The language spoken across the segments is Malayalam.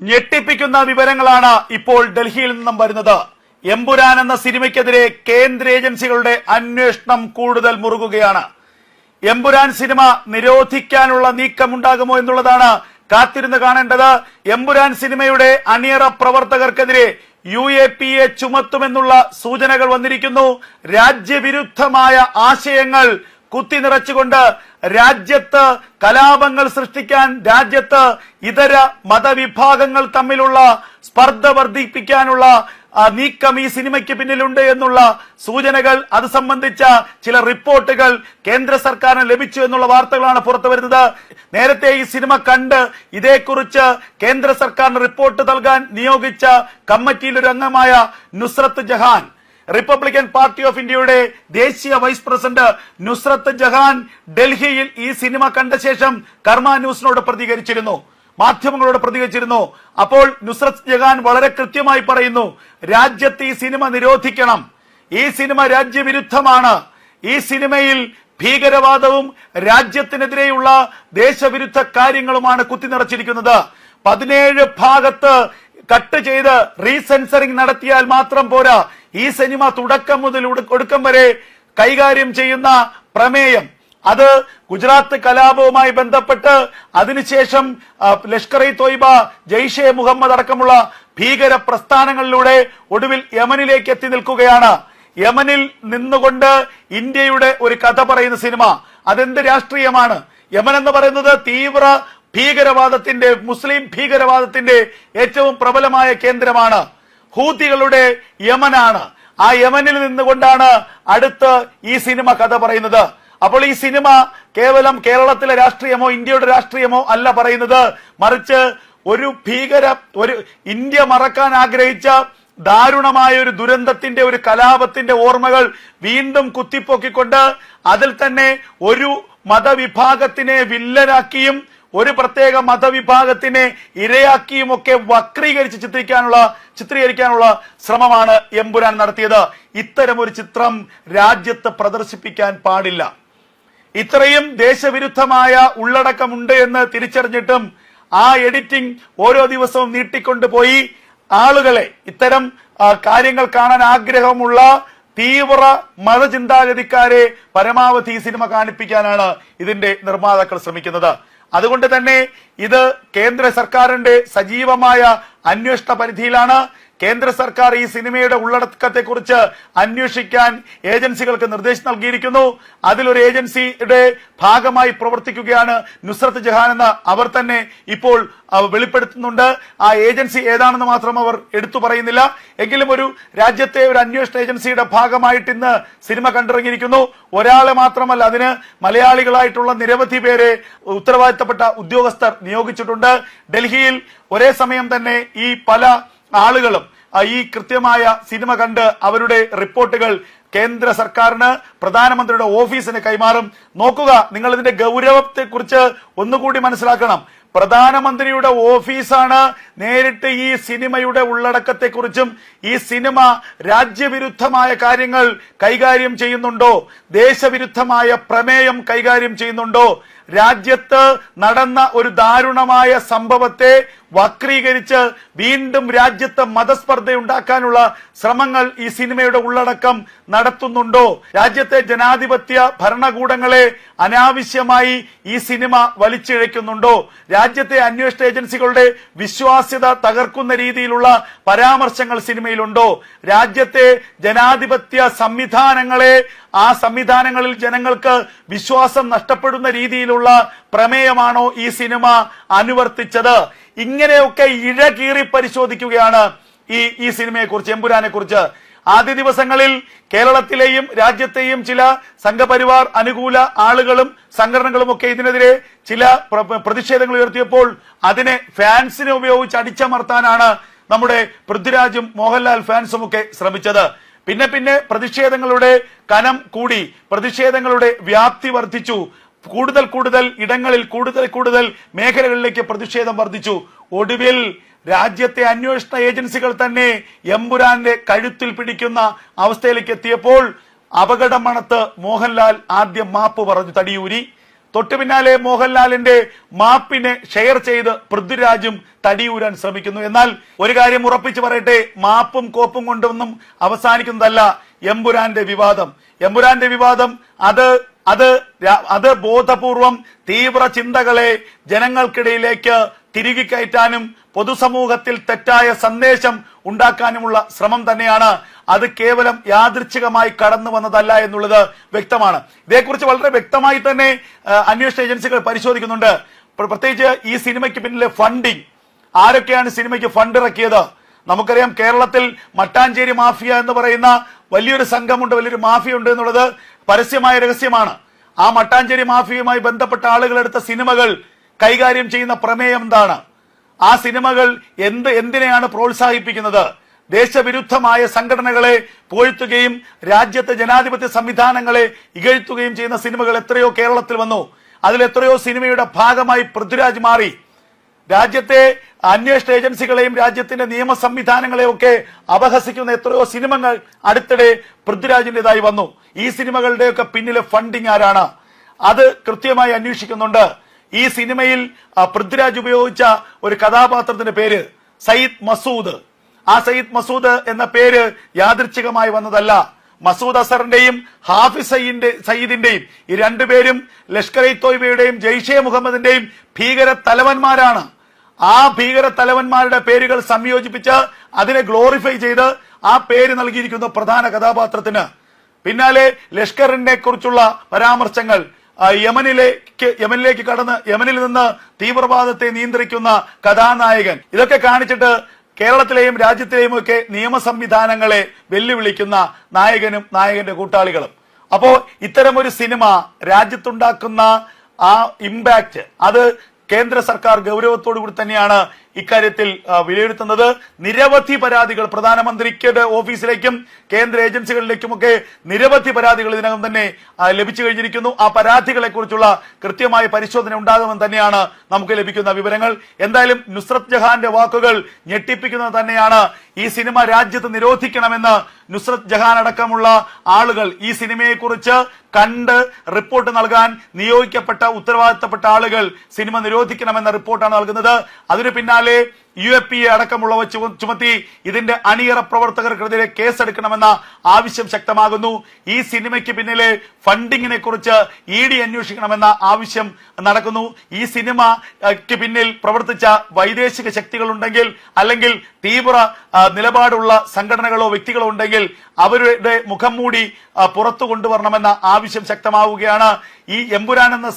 ഞെട്ടിപ്പിക്കുന്ന വിവരങ്ങളാണ് ഇപ്പോൾ ഡൽഹിയിൽ നിന്നും വരുന്നത്. എമ്പുരാൻ എന്ന സിനിമയ്ക്കെതിരെ കേന്ദ്ര ഏജൻസികളുടെ അന്വേഷണം കൂടുതൽ മുറുകുകയാണ്. എമ്പുരാൻ സിനിമ നിരോധിക്കാനുള്ള നീക്കമുണ്ടാകുമോ എന്നുള്ളതാണ് കാത്തിരുന്ന് കാണേണ്ടത്. എമ്പുരാൻ സിനിമയുടെ അണിയറ പ്രവർത്തകർക്കെതിരെ UAPA ചുമത്തുമെന്നുള്ള സൂചനകൾ വന്നിരിക്കുന്നു. രാജ്യവിരുദ്ധമായ ആശയങ്ങൾ കുത്തിനിറച്ചുകൊണ്ട് രാജ്യത്ത് കലാപങ്ങൾ സൃഷ്ടിക്കാൻ, രാജ്യത്ത് ഇതര മതവിഭാഗങ്ങൾ തമ്മിലുള്ള സ്പർദ്ധ വർദ്ധിപ്പിക്കാനുള്ള നീക്കം ഈ സിനിമയ്ക്ക് പിന്നിലുണ്ട് എന്നുള്ള സൂചനകൾ, അത് സംബന്ധിച്ച ചില റിപ്പോർട്ടുകൾ കേന്ദ്ര സർക്കാരിന് ലഭിച്ചു എന്നുള്ള വാർത്തകളാണ് പുറത്തു വരുന്നത്. നേരത്തെ ഈ സിനിമ കണ്ട് ഇതേക്കുറിച്ച് കേന്ദ്ര സർക്കാരിന് റിപ്പോർട്ട് നൽകാൻ നിയോഗിച്ച കമ്മിറ്റിയിലൊരു അംഗമായ Nusrat Jahan, Republican Party of ഇന്ത്യയുടെ ദേശീയ വൈസ് പ്രസിഡന്റ് നുസ്രത്ത് ജഹാൻ ഡൽഹിയിൽ ഈ സിനിമ കണ്ട ശേഷം കർമ്മ ന്യൂസിനോട് പ്രതികരിച്ചിരുന്നു, മാധ്യമങ്ങളോട് പ്രതികരിച്ചിരുന്നു. അപ്പോൾ നുസ്രത്ത് ജഹാൻ വളരെ കൃത്യമായി പറയുന്നു, രാജ്യത്ത് ഈ സിനിമ നിരോധിക്കണം, ഈ സിനിമ രാജ്യവിരുദ്ധമാണ്, ഈ സിനിമയിൽ ഭീകരവാദവും രാജ്യത്തിനെതിരെയുള്ള ദേശവിരുദ്ധ കാര്യങ്ങളുമാണ് കുത്തിനിറച്ചിരിക്കുന്നത്. 17 ഭാഗത്ത് കട്ട് ചെയ്ത് റീസെൻസറിംഗ് നടത്തിയാൽ മാത്രം പോരാ, ഈ സിനിമ തുടക്കം മുതൽ ഒടുക്കം വരെ കൈകാര്യം ചെയ്യുന്ന പ്രമേയം, അത് ഗുജറാത്ത് കലാപവുമായി ബന്ധപ്പെട്ട് അതിനുശേഷം ലഷ്കർ ഇ തോയ്ബ, ജയ്ഷെ മുഹമ്മദ് അടക്കമുള്ള ഭീകര പ്രസ്ഥാനങ്ങളിലൂടെ ഒടുവിൽ യമനിലേക്ക് എത്തി നിൽക്കുകയാണ്. യമനിൽ നിന്നുകൊണ്ട് ഇന്ത്യയുടെ ഒരു കഥ പറയുന്ന സിനിമ, അതെന്ത് രാഷ്ട്രീയമാണ്? യമൻ എന്ന് പറയുന്നത് തീവ്ര ഭീകരവാദത്തിന്റെ, മുസ്ലിം ഭീകരവാദത്തിന്റെ ഏറ്റവും പ്രബലമായ കേന്ദ്രമാണ്. ഹൂതികളുടെ യമനാണ്. ആ യമനിൽ നിന്നുകൊണ്ടാണ് അടുത്ത് ഈ സിനിമ കഥ പറയുന്നത്. അപ്പോൾ ഈ സിനിമ കേവലം കേരളത്തിലെ രാഷ്ട്രീയമോ ഇന്ത്യയുടെ രാഷ്ട്രീയമോ അല്ല പറയുന്നത്, മറിച്ച് ഒരു ഇന്ത്യ മറക്കാൻ ആഗ്രഹിച്ച ദാരുണമായ ഒരു ദുരന്തത്തിന്റെ, ഒരു കലാപത്തിന്റെ ഓർമ്മകൾ വീണ്ടും കുത്തിപ്പൊക്കിക്കൊണ്ട് അതിൽ തന്നെ ഒരു മതവിഭാഗത്തിനെ വില്ലനാക്കിയും ഒരു പ്രത്യേക മതവിഭാഗത്തിനെ ഇരയാക്കിയുമൊക്കെ വക്രീകരിച്ച് ചിത്രീകരിക്കാനുള്ള ശ്രമമാണ് എമ്പുരാൻ നടത്തിയത്. ഇത്തരം ഒരു ചിത്രം രാജ്യത്ത് പ്രദർശിപ്പിക്കാൻ പാടില്ല. ഇത്രയും ദേശവിരുദ്ധമായ ഉള്ളടക്കമുണ്ട് എന്ന് തിരിച്ചറിഞ്ഞിട്ടും ആ എഡിറ്റിംഗ് ഓരോ ദിവസവും നീട്ടിക്കൊണ്ടുപോയി ആളുകളെ, ഇത്തരം കാര്യങ്ങൾ കാണാൻ ആഗ്രഹമുള്ള തീവ്ര മതചിന്താഗതിക്കാരെ പരമാവധി സിനിമ കാണിപ്പിക്കാനാണ് ഇതിന്റെ നിർമ്മാതാക്കൾ ശ്രമിക്കുന്നത്. അതുകൊണ്ട് തന്നെ ഇത് കേന്ദ്ര സർക്കാരിന്റെ സജീവമായ അന്വേഷണ പരിധിയിലാണ്. കേന്ദ്ര സർക്കാർ ഈ സിനിമയുടെ ഉള്ളടക്കത്തെക്കുറിച്ച് അന്വേഷിക്കാൻ ഏജൻസികൾക്ക് നിർദ്ദേശം നൽകിയിരിക്കുന്നു. അതിലൊരു ഏജൻസിയുടെ ഭാഗമായി പ്രവർത്തിക്കുകയാണ് നുസ്രത്ത് ജഹാൻ എന്ന് അവർ തന്നെ ഇപ്പോൾ വെളിപ്പെടുത്തുന്നുണ്ട്. ആ ഏജൻസി ഏതാണെന്ന് മാത്രം അവർ എടുത്തു പറയുന്നില്ല. എങ്കിലും ഒരു രാജ്യത്തെ ഒരു അന്വേഷണ ഏജൻസിയുടെ ഭാഗമായിട്ട് ഇന്ന് സിനിമ കണ്ടിറങ്ങിയിരിക്കുന്നു. ഒരാളെ മാത്രമല്ല, അതിന് മലയാളികളായിട്ടുള്ള നിരവധി പേരെ ഉത്തരവാദിത്തപ്പെട്ട ഉദ്യോഗസ്ഥർ നിയോഗിച്ചിട്ടുണ്ട്. ഡൽഹിയിൽ ഒരേ സമയം തന്നെ ഈ പല ആളുകളും ഈ കൃത്യമായ സിനിമ കണ്ട് അവരുടെ റിപ്പോർട്ടുകൾ കേന്ദ്ര സർക്കാരിന്, പ്രധാനമന്ത്രിയുടെ ഓഫീസിന് കൈമാറും. നോക്കുക, നിങ്ങൾ ഇതിന്റെ ഗൗരവത്തെക്കുറിച്ച് ഒന്നുകൂടി മനസ്സിലാക്കണം. പ്രധാനമന്ത്രിയുടെ ഓഫീസാണ് നേരിട്ട് ഈ സിനിമയുടെ ഉള്ളടക്കത്തെക്കുറിച്ചും ഈ സിനിമ രാജ്യവിരുദ്ധമായ കാര്യങ്ങൾ കൈകാര്യം ചെയ്യുന്നുണ്ടോ, ദേശവിരുദ്ധമായ പ്രമേയം കൈകാര്യം ചെയ്യുന്നുണ്ടോ, രാജ്യത്ത് നടന്ന ഒരു ദാരുണമായ സംഭവത്തെ വക്രീകരിച്ച് വീണ്ടും രാജ്യത്ത് മതസ്പർദ്ധയുണ്ടാക്കാനുള്ള ശ്രമങ്ങൾ ഈ സിനിമയുടെ ഉള്ളടക്കം നടത്തുന്നുണ്ടോ, രാജ്യത്തെ ജനാധിപത്യ ഭരണകൂടങ്ങളെ അനാവശ്യമായി ഈ സിനിമ വലിച്ചിഴയ്ക്കുന്നുണ്ടോ, രാജ്യത്തെ അന്വേഷണ ഏജൻസികളുടെ വിശ്വാസ്യത തകർക്കുന്ന രീതിയിലുള്ള പരാമർശങ്ങൾ സിനിമയിലുണ്ടോ, രാജ്യത്തെ ജനാധിപത്യ സംവിധാനങ്ങളെ, ആ സംവിധാനങ്ങളിൽ ജനങ്ങൾക്ക് വിശ്വാസം നഷ്ടപ്പെടുന്ന രീതിയിലുള്ള പ്രമേയമാണോ ഈ സിനിമ അനുവർത്തിച്ചത്? ഇങ്ങനെയൊക്കെ ഇഴകീറി പരിശോധിക്കുകയാണ് ഈ സിനിമയെക്കുറിച്ച്, എമ്പുരാനെ കുറിച്ച്. ആദ്യ ദിവസങ്ങളിൽ കേരളത്തിലെയും രാജ്യത്തെയും ചില സംഘപരിവാർ അനുകൂല ആളുകളും സംഘടനകളും ഒക്കെ ഇതിനെതിരെ ചില പ്രതിഷേധങ്ങൾ ഉയർത്തിയപ്പോൾ അതിനെ ഫാൻസിനെ ഉപയോഗിച്ച് അടിച്ചമർത്താനാണ് നമ്മുടെ പൃഥ്വിരാജും മോഹൻലാൽ ഫാൻസും ഒക്കെ ശ്രമിച്ചത്. പിന്നെ പ്രതിഷേധങ്ങളുടെ കനം കൂടി, പ്രതിഷേധങ്ങളുടെ വ്യാപ്തി വർദ്ധിച്ചു. കൂടുതൽ ഇടങ്ങളിൽ കൂടുതൽ മേഖലകളിലേക്ക് പ്രതിഷേധം വർദ്ധിച്ചു. ഒടുവിൽ രാജ്യത്തെ അന്വേഷണ ഏജൻസികൾ തന്നെ എമ്പുരാന്റെ കഴുത്തിൽ പിടിക്കുന്ന അവസ്ഥയിലേക്ക് എത്തിയപ്പോൾ അപകടമണത്ത് മോഹൻലാൽ ആദ്യം മാപ്പ് പറഞ്ഞു തടിയൂരി. തൊട്ടു പിന്നാലെ മോഹൻലാലിന്റെ മാപ്പിനെ ഷെയർ ചെയ്ത് പൃഥ്വിരാജും തടിയൂരാൻ ശ്രമിക്കുന്നു. എന്നാൽ ഒരു കാര്യം ഉറപ്പിച്ചു പറയട്ടെ, മാപ്പും കോപ്പും കൊണ്ടൊന്നും അവസാനിക്കുന്നതല്ല എമ്പുരാന്റെ വിവാദം. എമ്പുരാന്റെ വിവാദം അത് ബോധപൂർവം തീവ്ര ചിന്തകളെ ജനങ്ങൾക്കിടയിലേക്ക് തിരികെ കയറ്റാനും പൊതുസമൂഹത്തിൽ തെറ്റായ സന്ദേശം ഉണ്ടാക്കാനുമുള്ള ശ്രമം തന്നെയാണ്. അത് കേവലം യാദൃച്ഛികമായി കടന്നു വന്നതല്ല എന്നുള്ളത് വ്യക്തമാണ്. ഇതേക്കുറിച്ച് വളരെ വ്യക്തമായി തന്നെ അന്വേഷണ ഏജൻസികൾ പരിശോധിക്കുന്നുണ്ട്. പ്രത്യേകിച്ച് ഈ സിനിമയ്ക്ക് പിന്നിലെ ഫണ്ടിങ്, ആരൊക്കെയാണ് സിനിമയ്ക്ക് ഫണ്ട് ഇറക്കിയത്? നമുക്കറിയാം, കേരളത്തിൽ മട്ടാഞ്ചേരി മാഫിയ എന്ന് പറയുന്ന വലിയൊരു സംഘമുണ്ട്, വലിയൊരു മാഫിയ ഉണ്ട് എന്നുള്ളത് പരസ്യമായ രഹസ്യമാണ്. ആ മട്ടാഞ്ചേരി മാഫിയയുമായി ബന്ധപ്പെട്ട ആളുകൾ എടുത്ത സിനിമകൾ കൈകാര്യം ചെയ്യുന്ന പ്രമേയം എന്താണ്? ആ സിനിമകൾ എന്തിനെയാണ് പ്രോത്സാഹിപ്പിക്കുന്നത്? ദേശവിരുദ്ധമായ സംഘടനകളെ പുകഴ്ത്തുകയും രാജ്യത്തെ ജനാധിപത്യ സംവിധാനങ്ങളെ ഇകഴ്ത്തുകയും ചെയ്യുന്ന സിനിമകൾ എത്രയോ കേരളത്തിൽ വന്നു. അതിലെത്രയോ സിനിമയുടെ ഭാഗമായി പൃഥ്വിരാജ് മാറി. രാജ്യത്തെ അന്വേഷണ ഏജൻസികളെയും രാജ്യത്തിന്റെ നിയമ സംവിധാനങ്ങളെയും ഒക്കെ അപഹസിക്കുന്ന എത്രയോ സിനിമകൾ അടുത്തിടെ പൃഥ്വിരാജിന്റേതായി വന്നു. ഈ സിനിമകളുടെയൊക്കെ പിന്നിലെ ഫണ്ടിങ് ആരാണ്? അത് കൃത്യമായി അന്വേഷിക്കുന്നുണ്ട്. ഈ സിനിമയിൽ പൃഥ്വിരാജ് ഉപയോഗിച്ച ഒരു കഥാപാത്രത്തിന്റെ പേര് സയ്യിദ് മസൂദ്. ആ സയ്യിദ് മസൂദ് എന്ന പേര് യാദൃച്ഛികമായി വന്നതല്ല. മസൂദ് അസറിന്റെയും ഹാഫിസ് സയ്യിദിന്റെയും ഈ രണ്ടുപേരും ലഷ്കർ ഇ തോയ്ബയുടെയും ജെയ്ഷെ മുഹമ്മദിന്റെയും ഭീകര തലവന്മാരാണ്. ആ ഭീകര തലവന്മാരുടെ പേരുകൾ സംയോജിപ്പിച്ച് അതിനെ ഗ്ലോറിഫൈ ചെയ്ത് ആ പേര് നൽകിയിരിക്കുന്ന പ്രധാന കഥാപാത്രത്തിന് പിന്നാലെ ലഷ്കറിനെ കുറിച്ചുള്ള പരാമർശങ്ങൾ, യമനിലേക്ക് കടന്ന് യമനിൽ നിന്ന് തീവ്രവാദത്തെ നിയന്ത്രിക്കുന്ന കഥാനായകൻ, ഇതൊക്കെ കാണിച്ചിട്ട് കേരളത്തിലെയും രാജ്യത്തിലെയും ഒക്കെ നിയമ സംവിധാനങ്ങളെ വെല്ലുവിളിക്കുന്ന നായകനും നായകന്റെ കൂട്ടാളികളും. അപ്പോ ഇത്തരം ഒരു സിനിമ രാജ്യത്തുണ്ടാക്കുന്ന ആ ഇമ്പാക്ട് അത് കേന്ദ്ര സർക്കാർ ഗൗരവത്തോടു കൂടി തന്നെയാണ് ഇക്കാര്യത്തിൽ വിലയിരുത്തുന്നത്. നിരവധി പരാതികൾ പ്രധാനമന്ത്രിയുടെ ഓഫീസിലേക്കും കേന്ദ്ര ഏജൻസികളിലേക്കുമൊക്കെ നിരവധി പരാതികൾ ഇതിനകം തന്നെ ലഭിച്ചു കഴിഞ്ഞിരിക്കുന്നു. ആ പരാതികളെ കുറിച്ചുള്ള കൃത്യമായ പരിശോധന ഉണ്ടാകുമെന്ന് തന്നെയാണ് നമുക്ക് ലഭിക്കുന്ന വിവരങ്ങൾ. എന്തായാലും നുസ്രത് ജഹാന്റെ വാക്കുകൾ ഞെട്ടിപ്പിക്കുന്നത് തന്നെയാണ്. ഈ സിനിമ രാജ്യത്ത് നിരോധിക്കണമെന്ന് നുസ്രത് ജഹാൻ അടക്കമുള്ള ആളുകൾ ഈ സിനിമയെക്കുറിച്ച് കണ്ട് റിപ്പോർട്ട് നൽകാൻ നിയോഗിക്കപ്പെട്ട ഉത്തരവാദിത്തപ്പെട്ട ആളുകൾ സിനിമ നിരോധിക്കണമെന്ന റിപ്പോർട്ടാണ് നൽകുന്നത്. അതിനു പിന്നാലെ UAPA അടക്കമുള്ളവ ചുമത്തി ഇതിന്റെ അണിയറ പ്രവർത്തകർക്കെതിരെ കേസെടുക്കണമെന്ന ആവശ്യം ശക്തമാകുന്നു. ഈ സിനിമയ്ക്ക് പിന്നിലെ ഫണ്ടിങ്ങിനെ കുറിച്ച് ED അന്വേഷിക്കണമെന്ന ആവശ്യം നടക്കുന്നു. ഈ സിനിമയ്ക്ക് പിന്നിൽ പ്രവർത്തിച്ച വൈദേശിക ശക്തികൾ ഉണ്ടെങ്കിൽ, അല്ലെങ്കിൽ തീവ്ര നിലപാടുള്ള സംഘടനകളോ വ്യക്തികളോ ഉണ്ടെങ്കിൽ അവരുടെ മുഖം മൂടി പുറത്തു കൊണ്ടുവരണമെന്ന ആവശ്യം ശക്തമാവുകയാണ്. ഈ എമ്പുരാൻ എന്ന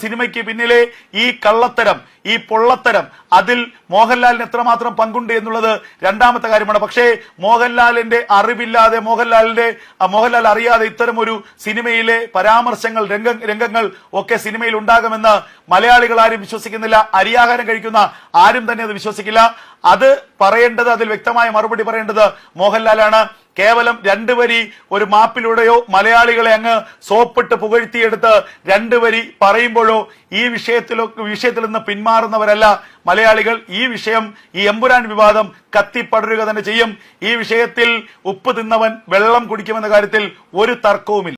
സിനിമയ്ക്ക് പിന്നിലെ ഈ കള്ളത്തരം, ഈ പൊള്ളത്തരം, അതിൽ മോഹൻലാലിന് എത്രമാത്രം പങ്കുണ്ട് എന്നുള്ളത് രണ്ടാമത്തെ കാര്യമാണ്. പക്ഷേ മോഹൻലാലിന്റെ അറിവില്ലാതെ, മോഹൻലാൽ അറിയാതെ ഇത്തരം ഒരു സിനിമയിലെ പരാമർശങ്ങൾ, രംഗങ്ങൾ ഒക്കെ സിനിമയിൽ ഉണ്ടാകുമെന്ന് മലയാളികൾ ആരും വിശ്വസിക്കുന്നില്ല. അരിയാഹാരം കഴിക്കുന്ന ആരും തന്നെ അത് വിശ്വസിക്കില്ല. അത് പറയേണ്ടത്, അതിൽ വ്യക്തമായ മറുപടി പറയേണ്ടത് മോഹൻലാലാണ്. കേവലം രണ്ടുവരി ഒരു മാപ്പിലൂടെയോ മലയാളികളെ അങ്ങ് സോപ്പിട്ട് പുകഴ്ത്തിയെടുത്ത് രണ്ടുവരി പറയുമ്പോഴോ ഈ വിഷയത്തിൽ നിന്ന് പിന്മാറുന്നവരല്ല മലയാളികൾ. ഈ എമ്പുരാൻ വിവാദം കത്തിപ്പടരുക തന്നെ ചെയ്യും. ഈ വിഷയത്തിൽ ഉപ്പ് തിന്നവൻ വെള്ളം കുടിക്കുമെന്ന കാര്യത്തിൽ ഒരു തർക്കവുമില്ല.